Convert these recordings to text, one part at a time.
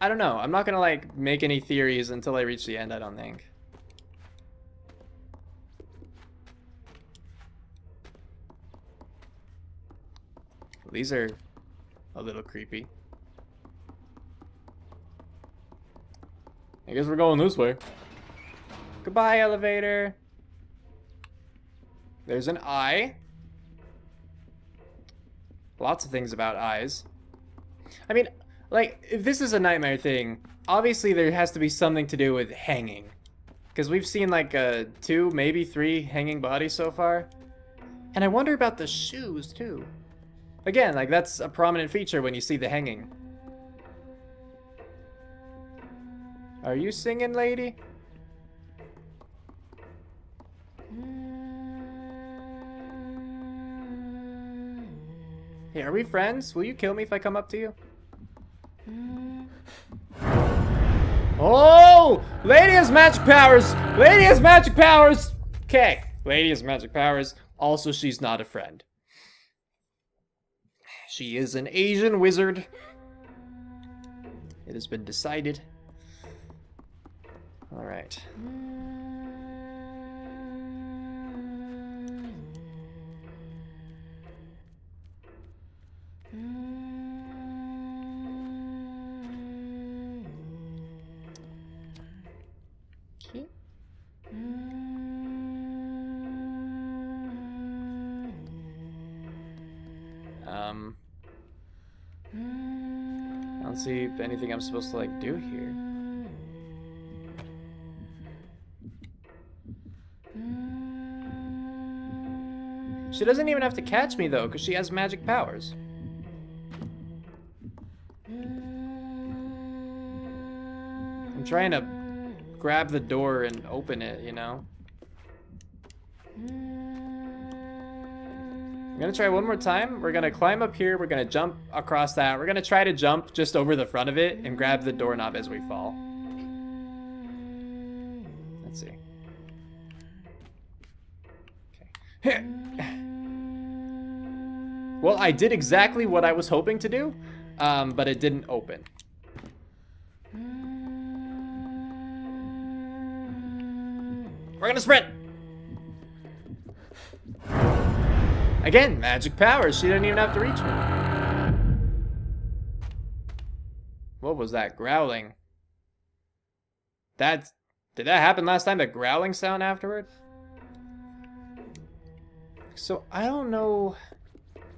I don't know. I'm not gonna, like, make any theories until I reach the end, I don't think. These are a little creepy. I guess we're going this way. Goodbye, elevator. There's an eye. Lots of things about eyes. I mean, like, if this is a nightmare thing, obviously there has to be something to do with hanging. Because we've seen, like, 2, maybe 3 hanging bodies so far. And I wonder about the shoes, too. Again, like, that's a prominent feature when you see the hanging. Are you singing, lady? Hey, are we friends? Will you kill me if I come up to you? Oh! Lady has magic powers! Lady has magic powers! Okay, lady has magic powers. Also, she's not a friend. She is an Asian wizard. It has been decided. All right. Okay. I don't see anything I'm supposed to, like, do here. She doesn't even have to catch me, though, because she has magic powers. I'm trying to grab the door and open it, you know? I'm gonna try one more time. We're gonna climb up here. We're gonna jump across that. We're gonna try to jump just over the front of it and grab the doorknob as we fall. Let's see. Okay. Well, I did exactly what I was hoping to do, but it didn't open. We're gonna sprint! Again, magic powers. She didn't even have to reach me. What was that? Growling. Did that happen last time? The growling sound afterward? So, I don't know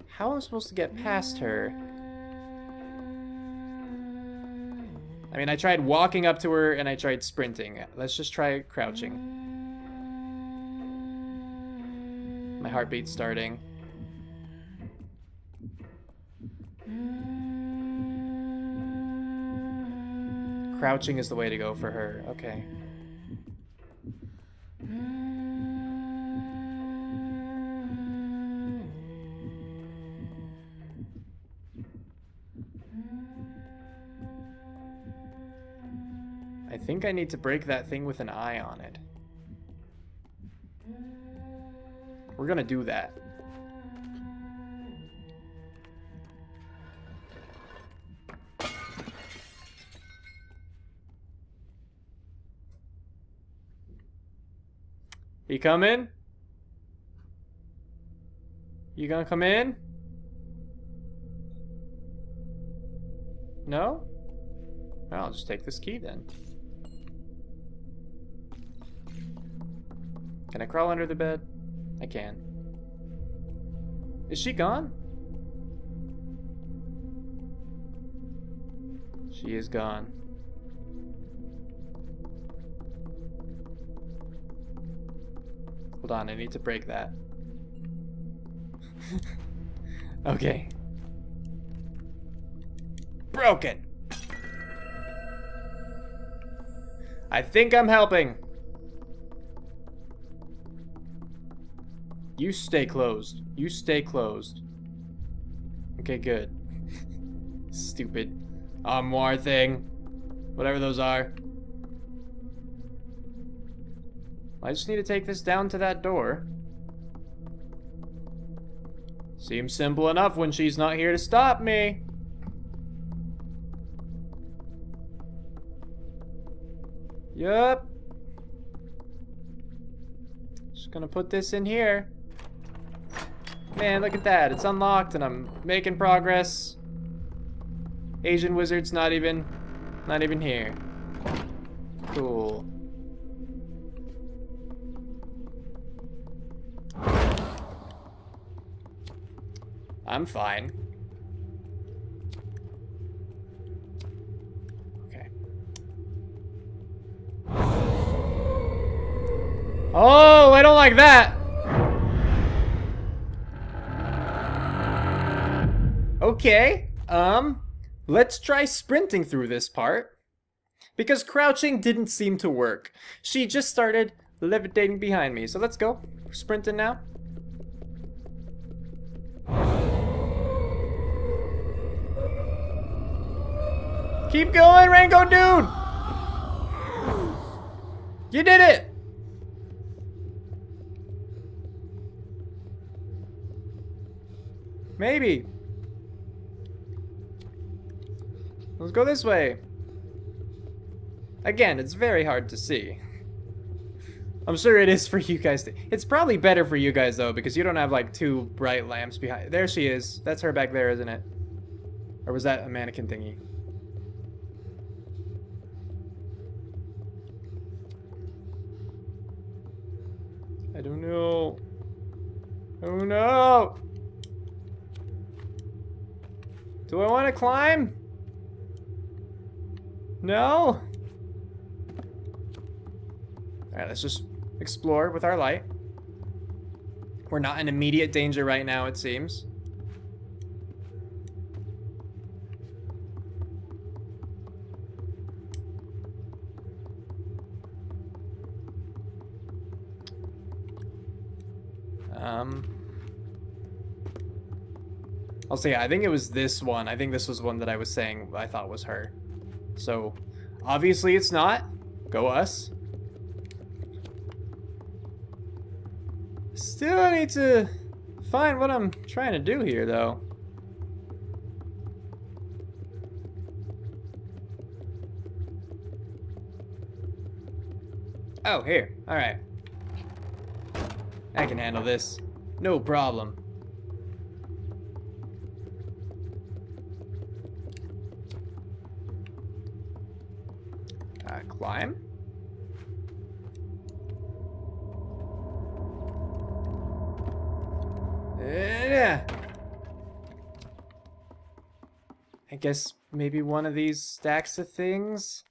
how I'm supposed to get past her. I mean, I tried walking up to her and I tried sprinting. Let's just try crouching. My heartbeat's starting. Crouching is the way to go for her. Okay. I think I need to break that thing with an eye on it. We're gonna do that. You come in? You gonna come in? No? Well, I'll just take this key then. Can I crawl under the bed? I can. Is she gone? She is gone. Hold on, I need to break that. Okay. Broken! I think I'm helping. You stay closed. You stay closed. Okay, good. Stupid armoire thing. Whatever those are. I just need to take this down to that door. Seems simple enough when she's not here to stop me. Yup. Just gonna put this in here. Man, look at that. It's unlocked and I'm making progress. Asian wizard's not even here. Cool. I'm fine. Okay. Oh, I don't like that. Okay. Let's try sprinting through this part. Because crouching didn't seem to work. She just started levitating behind me. So let's go. We're sprinting now. Keep going, Rango dude! You did it! Maybe. Let's go this way. Again, it's very hard to see. I'm sure it is for you guys. It's probably better for you guys, though, because you don't have, like, two bright lamps behind. There she is. That's her back there, isn't it? Or was that a mannequin thingy? I don't know. Oh, no! Do I want to climb? No? Alright, let's just explore with our light. We're not in immediate danger right now, it seems. I'll say, I think it was this one. I think this was one that I was saying I thought was her. So, obviously it's not. Go us. Still need to find what I'm trying to do here, though. Oh, here. Alright. I can handle this. No problem. Climb. Yeah. I guess maybe one of these stacks of things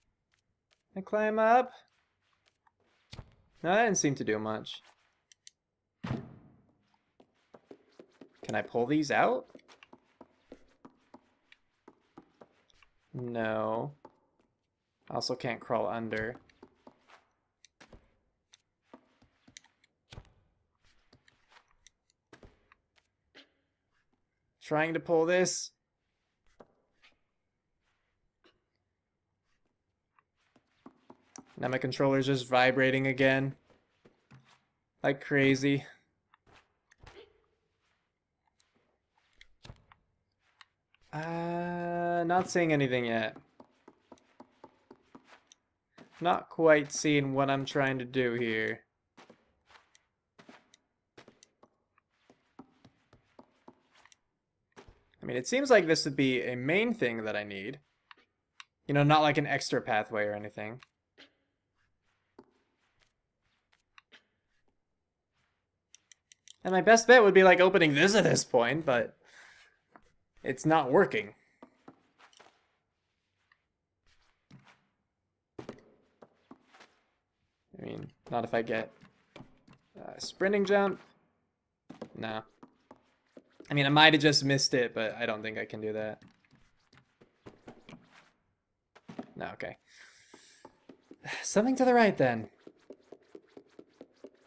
I climb up. No, that didn't seem to do much. Can I pull these out? No. I also can't crawl under. Trying to pull this. Now my controller's just vibrating again. Like crazy. Not seeing anything yet. Not quite seeing what I'm trying to do here. I mean, it seems like this would be a main thing that I need. You know, not like an extra pathway or anything. And my best bet would be like opening this at this point, but it's not working. I mean, not if I get sprinting jump. No. I mean, I might have just missed it, but I don't think I can do that. No, okay. Something to the right, then.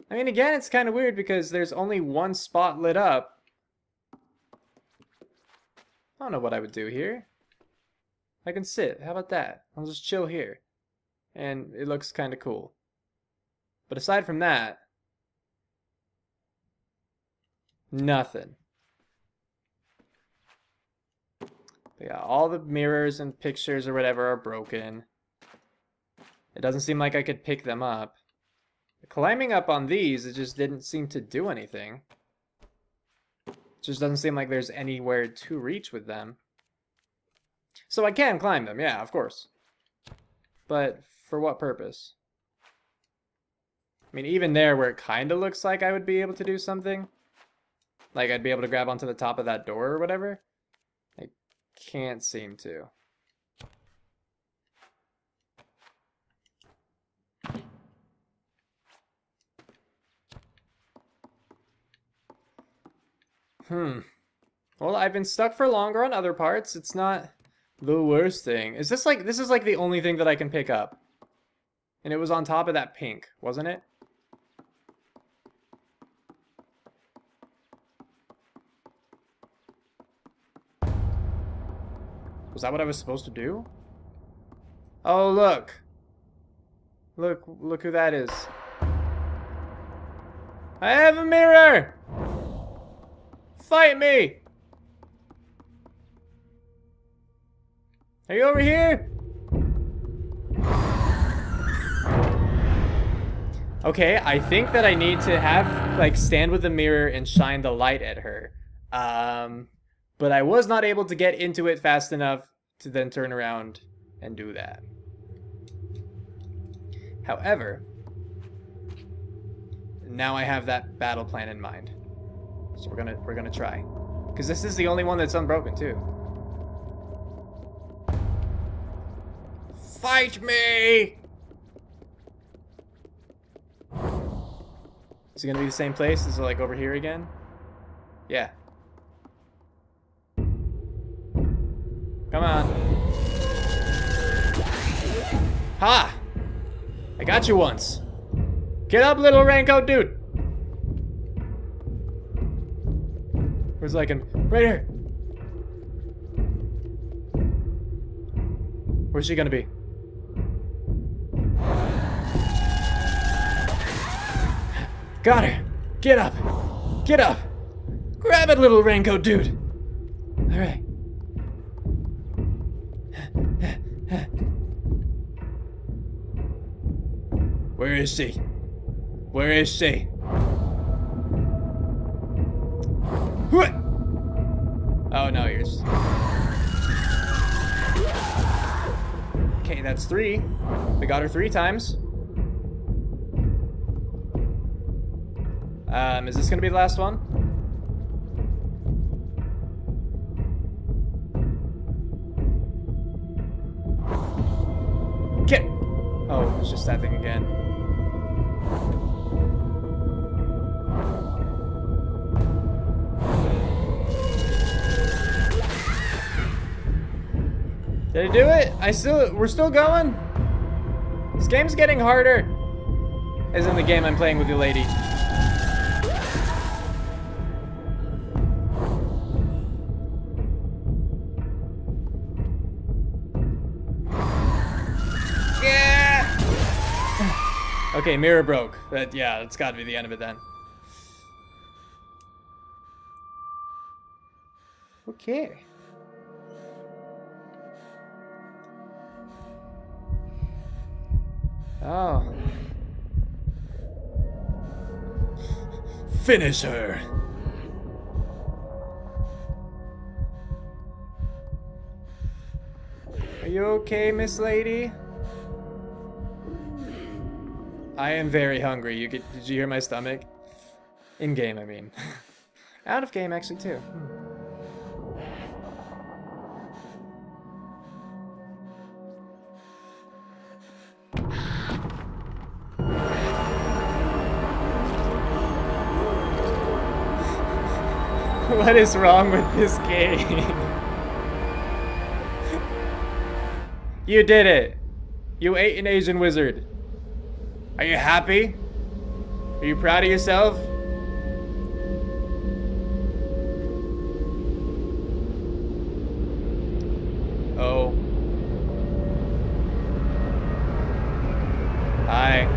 I mean, again, it's kind of weird because there's only one spot lit up. I don't know what I would do here. I can sit. How about that? I'll just chill here. And it looks kind of cool. But aside from that, nothing. But yeah, all the mirrors and pictures or whatever are broken. It doesn't seem like I could pick them up. Climbing up on these, it just didn't seem to do anything. It just doesn't seem like there's anywhere to reach with them. So I can climb them, yeah, of course. But for what purpose? I mean, even there where it kind of looks like I would be able to do something, like I'd be able to grab onto the top of that door or whatever, I can't seem to. Well, I've been stuck for longer on other parts. It's not the worst thing. Is this like, this is like the only thing that I can pick up. And it was on top of that pink, wasn't it? Was that what I was supposed to do? Oh, look. Look who that is. I have a mirror! Fight me! Are you over here? Okay, I think that I need to have, like, stand with the mirror and shine the light at her. But I was not able to get into it fast enough to then turn around and do that. However, now I have that battle plan in mind. So we're gonna try. Because this is the only one that's unbroken too. Fight me! Is it gonna be the same place? Is it like over here again? Yeah. Come on. Ha! I got you once. Get up, little raincoat dude. Where's Lycan? Right here. Where's she gonna be? Got her. Get up. Get up. Grab it, little raincoat dude. All right. Where is she? Where is she? What? Oh no, yours. Okay, that's 3. We got her 3 times. Is this gonna be the last one? Get! Oh, it's just that thing again. Did I do it? We're still going? This game's getting harder. As in the game I'm playing with the lady. Okay, mirror broke. Yeah, that's gotta be the end of it then. Okay. Oh. Finish her. Are you okay, Miss Lady? I am very hungry. Did you hear my stomach? In game, I mean. Out of game, actually, too. What is wrong with this game? You did it. You ate an Asian wizard. Are you happy? Are you proud of yourself? Oh. Hi.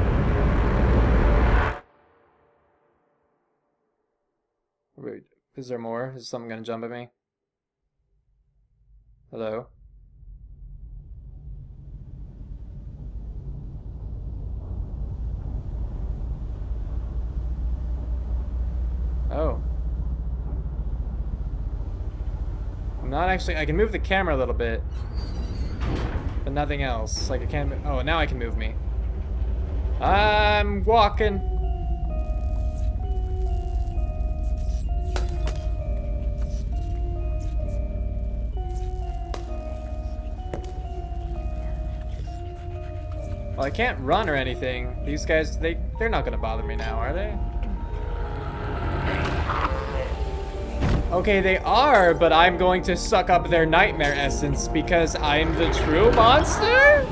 Wait, is there more? Is something gonna jump at me? Hello? Oh. I'm not actually... I can move the camera a little bit. But nothing else. Like I can't... Oh, now I can move me. I'm walking. Well, I can't run or anything. These guys, they're not gonna bother me now, are they? Okay, they are, but I'm going to suck up their nightmare essence because I'm the true monster?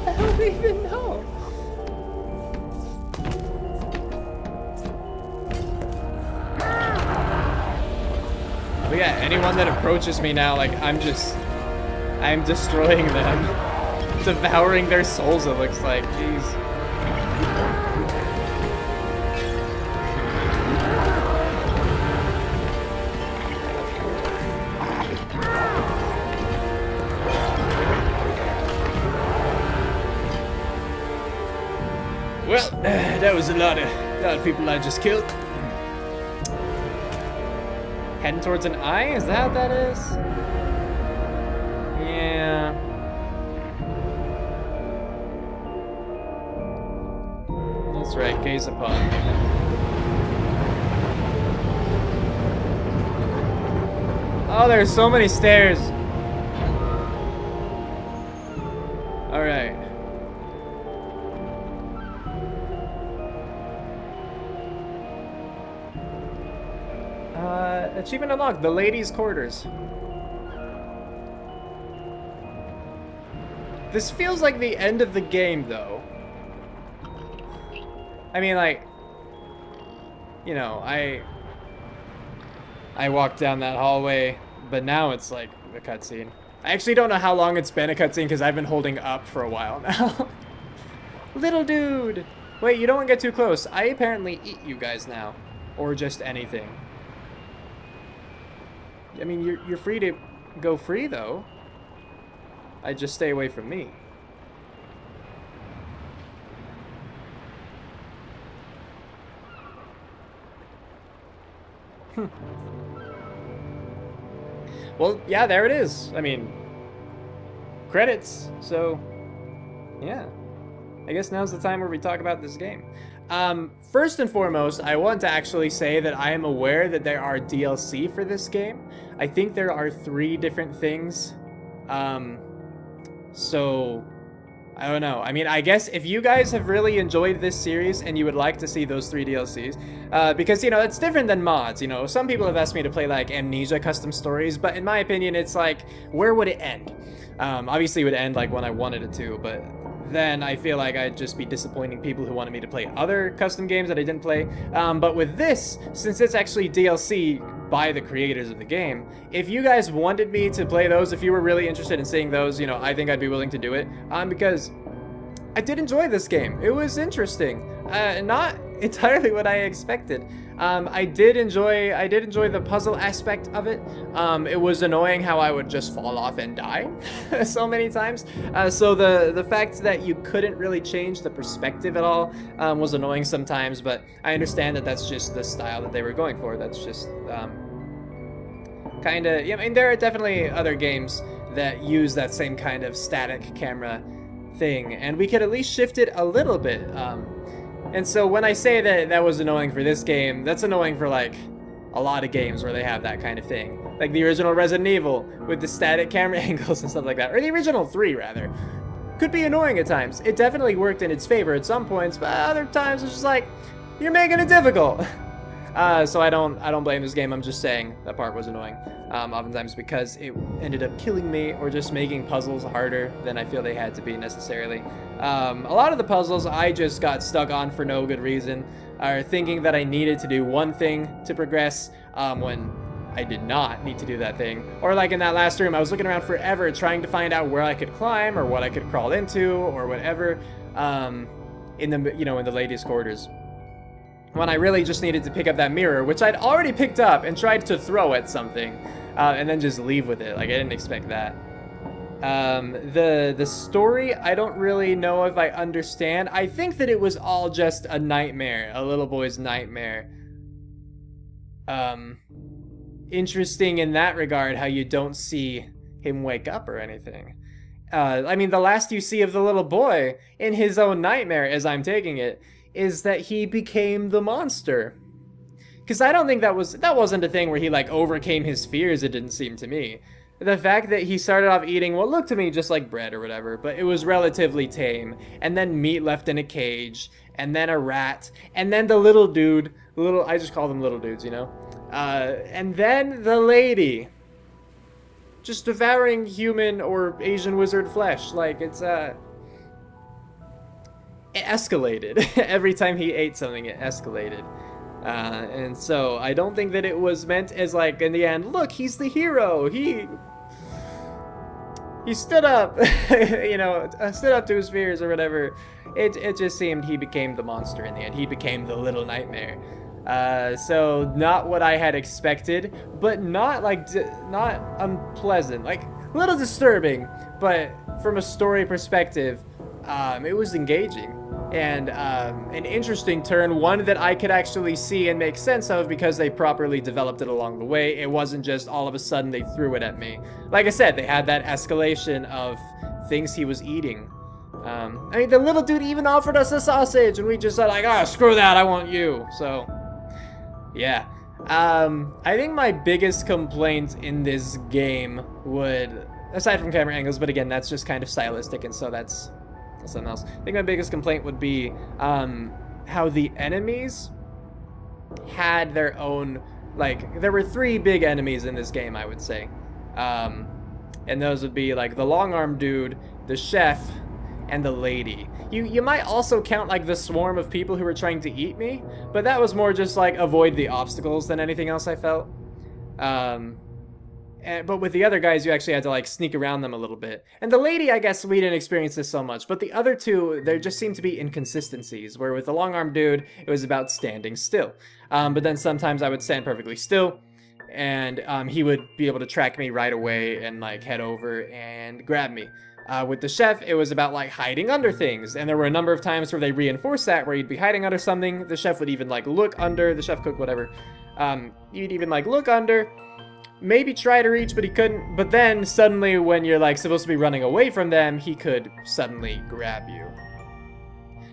I don't even know. But yeah, anyone that approaches me now, like, I'm destroying them. Devouring their souls, it looks like. Jeez. Well, that was a lot of people I just killed. Heading towards an eye? Is that what that is? Yeah. That's right, gaze upon me. Oh, there's so many stairs. Alright. Achievement unlocked, the ladies' quarters. This feels like the end of the game, though. I mean, like, you know, I walked down that hallway, but now it's like a cutscene. I actually don't know how long it's been a cutscene because I've been holding up for a while now. Little dude! Wait, you don't want to get too close. I apparently eat you guys now. Or just anything. I mean, you're free to go free, though. I just stay away from me. Well, yeah, there it is. I mean, credits. So, yeah. I guess now's the time where we talk about this game. First and foremost, I want to actually say that I am aware that there are DLC for this game. I think there are 3 different things. So, I don't know. I mean, I guess if you guys have really enjoyed this series and you would like to see those 3 DLCs, because, you know, it's different than mods. You know, some people have asked me to play, like, Amnesia custom stories, but in my opinion, it's like, where would it end? Obviously, it would end, like, when I wanted it to, but then I feel like I'd just be disappointing people who wanted me to play other custom games that I didn't play. But with this, since it's actually DLC by the creators of the game, if you guys wanted me to play those, if you were really interested in seeing those, you know, I think I'd be willing to do it. Because I did enjoy this game. It was interesting. Not entirely what I expected. I did enjoy the puzzle aspect of it. It was annoying how I would just fall off and die so many times. So the fact that you couldn't really change the perspective at all was annoying sometimes, but I understand that that's just the style that they were going for. That's just kind of, yeah, I mean, there are definitely other games that use that same kind of static camera thing, and we could at least shift it a little bit. And so when I say that that was annoying for this game, that's annoying for, like, a lot of games where they have that kind of thing. Like the original Resident Evil with the static camera angles and stuff like that. Or the original 3, rather. Could be annoying at times. It definitely worked in its favor at some points, but other times it's just like, you're making it difficult. So I don't blame this game. I'm just saying that part was annoying. Oftentimes because it ended up killing me or just making puzzles harder than I feel they had to be necessarily. A lot of the puzzles I just got stuck on for no good reason, or thinking that I needed to do one thing to progress when I did not need to do that thing. Or like in that last room, I was looking around forever trying to find out where I could climb or what I could crawl into or whatever in the, you know, in the ladies' quarters. When I really just needed to pick up that mirror, which I'd already picked up and tried to throw at something, and then just leave with it. Like, I didn't expect that. The story, I don't really know if I understand. I think that it was all just a nightmare, a little boy's nightmare. um, interesting in that regard how you don't see him wake up or anything. I mean, the last you see of the little boy in his own nightmare, as I'm taking it, is that he became the monster. Because I don't think that wasn't a thing where he, like, overcame his fears, it didn't seem to me. The fact that he started off eating what looked to me just like bread or whatever, but it was relatively tame, and then meat left in a cage, and then a rat, and then the little dude, I just call them little dudes, you know? And then the lady. Just devouring human or Asian wizard flesh. Like, it escalated. Every time he ate something, it escalated. And so, I don't think that it was meant as, like, in the end, look, he's the hero. He stood up, you know, stood up to his fears or whatever. It just seemed he became the monster in the end. He became the little nightmare. So not what I had expected, but not like, not unpleasant, like a little disturbing, but from a story perspective, it was engaging and, an interesting turn, one that I could actually see and make sense of because they properly developed it along the way. It wasn't just all of a sudden they threw it at me. Like I said, they had that escalation of things he was eating. I mean, the little dude even offered us a sausage and we just said like, oh, screw that, I want you. So, yeah. I think my biggest complaint in this game would, aside from camera angles, but again, that's just kind of stylistic, and so that's something else. I think my biggest complaint would be how the enemies had their own, like, there were 3 big enemies in this game, I would say. And those would be, like, the long-armed dude, the chef, and the lady. You might also count, like, the swarm of people who were trying to eat me, but that was more just, like, avoid the obstacles than anything else, I felt. But with the other guys, you actually had to, like, sneak around them a little bit. And the lady, I guess we didn't experience this so much, but the other 2, there just seemed to be inconsistencies, where with the long-armed dude, it was about standing still. But then sometimes I would stand perfectly still, and he would be able to track me right away and, like, head over and grab me. With the chef, it was about, like, hiding under things, and there were a number of times where they reinforced that, where you'd be hiding under something, the chef would even, like, look under, the chef cook, whatever, you'd even, like, look under, maybe try to reach, but he couldn't, but then suddenly when you're, like, supposed to be running away from them, he could suddenly grab you.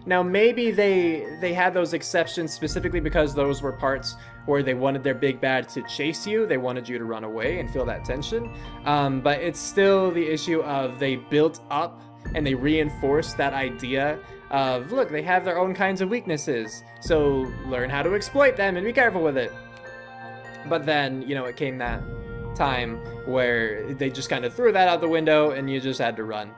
Now, maybe they had those exceptions specifically because those were parts where they wanted their big bad to chase you. They wanted you to run away and feel that tension. But it's still the issue of they built up and they reinforced that idea of, look, they have their own kinds of weaknesses. So learn how to exploit them and be careful with it. But then, you know, it came that time where they just kind of threw that out the window and you just had to run.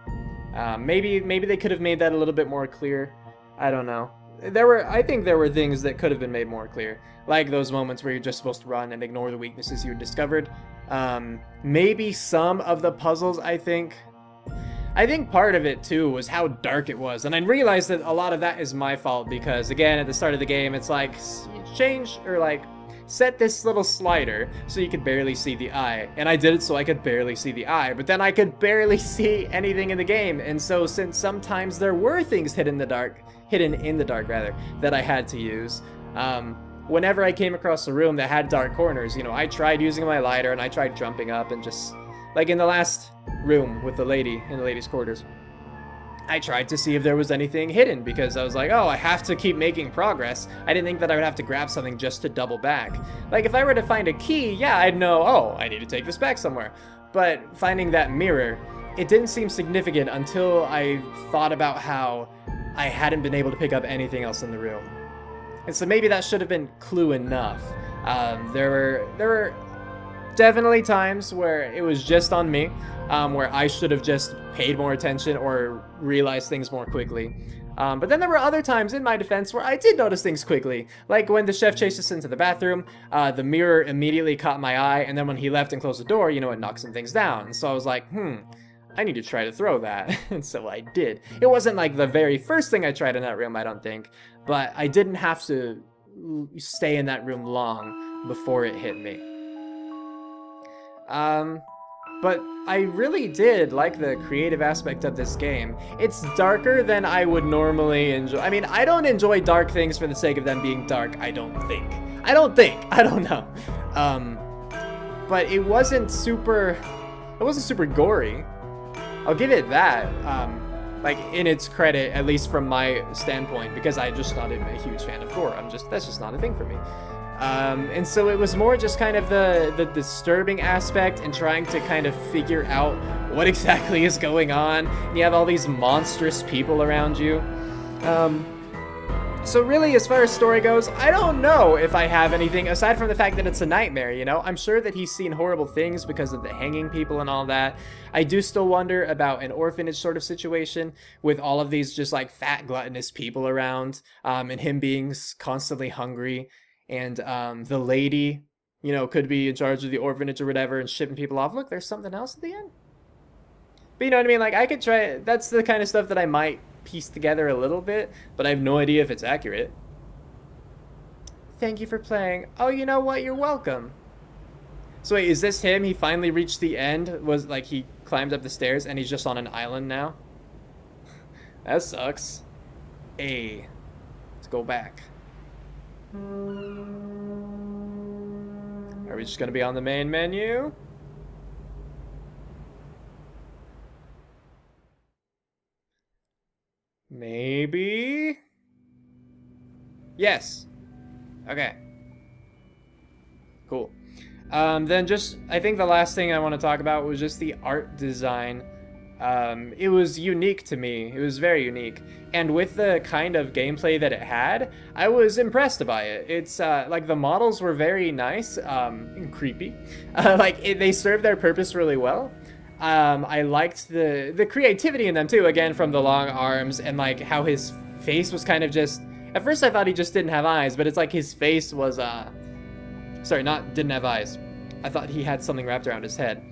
Maybe they could have made that a little bit more clear. I don't know. I think there were things that could have been made more clear, like those moments where you're just supposed to run and ignore the weaknesses you discovered. Maybe some of the puzzles, I think part of it too was how dark it was, and I realized that a lot of that is my fault because, again, at the start of the game, it's like change or like set this little slider so you could barely see the eye, and I did it so I could barely see the eye, but then I could barely see anything in the game. And so since sometimes there were things hidden in the dark that I had to use, whenever I came across a room that had dark corners, you know, I tried using my lighter and I tried jumping up and just, like in the last room with the lady in the ladies' quarters, I tried to see if there was anything hidden because I was like, oh, I have to keep making progress. I didn't think that I would have to grab something just to double back. Like, if I were to find a key, yeah, I'd know, oh, I need to take this back somewhere. But finding that mirror, it didn't seem significant until I thought about how I hadn't been able to pick up anything else in the room. And so maybe that should have been clue enough. There were definitely times where it was just on me, where I should have just paid more attention or realized things more quickly. But then there were other times, in my defense, where I did notice things quickly. Like when the chef chased us into the bathroom, the mirror immediately caught my eye, and then when he left and closed the door, you know, it knocked some things down. So I was like, I need to try to throw that. And so I did. It wasn't like the very first thing I tried in that room, I don't think, but I didn't have to stay in that room long before it hit me. But I really did like the creative aspect of this game. It's darker than I would normally enjoy. I mean, I don't enjoy dark things for the sake of them being dark, I don't think. I don't think. I don't know. But it wasn't super gory. I'll give it that. Like, in its credit, at least from my standpoint, because I just not a huge fan of gore. That's just not a thing for me. And so it was more just kind of the disturbing aspect and trying to kind of figure out what exactly is going on. And you have all these monstrous people around you. So really, as far as story goes, I don't know if I have anything aside from the fact that it's a nightmare, you know? I'm sure that he's seen horrible things because of the hanging people and all that. I do still wonder about an orphanage sort of situation with all of these just like fat gluttonous people around, and him being constantly hungry. And the lady, you know, could be in charge of the orphanage or whatever and shipping people off. Look, there's something else at the end. But you know what I mean? Like, I could try, that's the kind of stuff that I might piece together a little bit, but I have no idea if it's accurate. Thank you for playing. Oh, you know what? You're welcome. So wait, is this him? He finally reached the end? Was like he climbed up the stairs and he's just on an island now? That sucks. Hey, let's go back. Are we just gonna be on the main menu? Maybe? Yes. Okay. Cool. Then just, I think the last thing I want to talk about was just the art design. It was unique to me. It was very unique. And with the kind of gameplay that it had, I was impressed by it. It's, like, the models were very nice, and creepy. They served their purpose really well. I liked the creativity in them too, again, from the long arms and like how his face was kind of just, at first I thought he just didn't have eyes, but it's like his face was, sorry, didn't have eyes. I thought he had something wrapped around his head.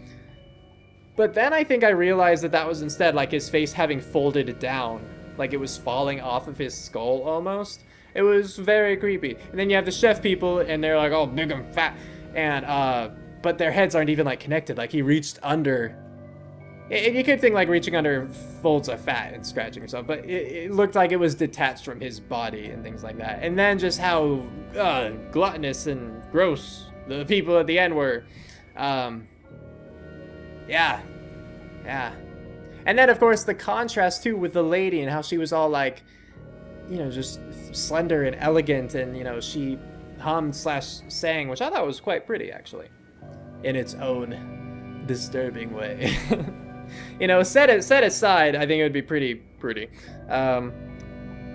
But then I think I realized that that was instead like his face having folded down, like it was falling off of his skull almost. It was very creepy. And then you have the chef people and they're like, oh, big and fat. And, but their heads aren't even like connected. Like he reached under. You could think like reaching under folds of fat and scratching yourself, but it looked like it was detached from his body and things like that. And then just how gluttonous and gross the people at the end were. Yeah. And then, of course, the contrast, too, with the lady and how she was all, like, you know, just slender and elegant. And, you know, she hummed/sang, which I thought was quite pretty, actually, in its own disturbing way. You know, set aside, I think it would be pretty pretty.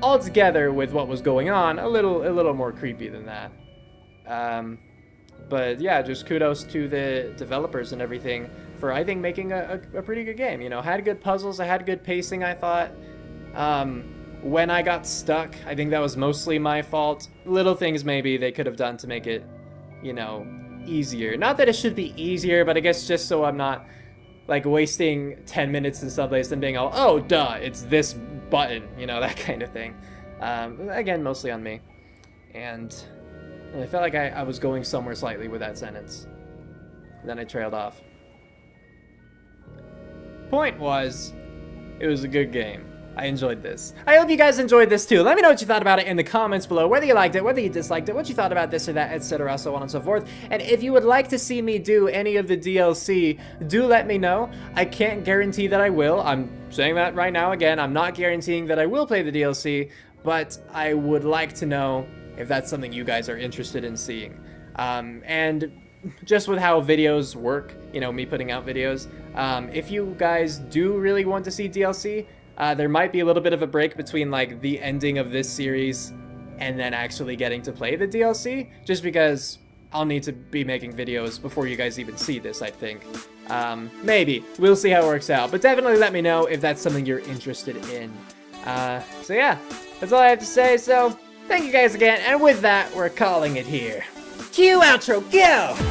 Altogether, with what was going on, a little more creepy than that. But yeah, just kudos to the developers and everything for, I think, making a pretty good game. You know, had good puzzles, I had good pacing, I thought. When I got stuck, I think that was mostly my fault. Little things maybe they could have done to make it, you know, easier. Not that it should be easier, but I guess just so I'm not, like, wasting 10 minutes in some place and being all, oh, duh, it's this button, you know, that kind of thing. Again, mostly on me. And I felt like I was going somewhere slightly with that sentence. Then I trailed off. Point was, it was a good game. I enjoyed this. I hope you guys enjoyed this too. Let me know what you thought about it in the comments below, whether you liked it, whether you disliked it, what you thought about this or that, etc., so on and so forth. And if you would like to see me do any of the DLC, do let me know. I can't guarantee that I will. I'm saying that right now again. I'm not guaranteeing that I will play the DLC, but I would like to know if that's something you guys are interested in seeing. And just with how videos work, you know, me putting out videos, if you guys do really want to see DLC, there might be a little bit of a break between, like, the ending of this series and then actually getting to play the DLC, just because I'll need to be making videos before you guys even see this, I think. Maybe. We'll see how it works out, but definitely let me know if that's something you're interested in. So yeah, that's all I have to say, so thank you guys again, and with that, we're calling it here. Cue outro, go!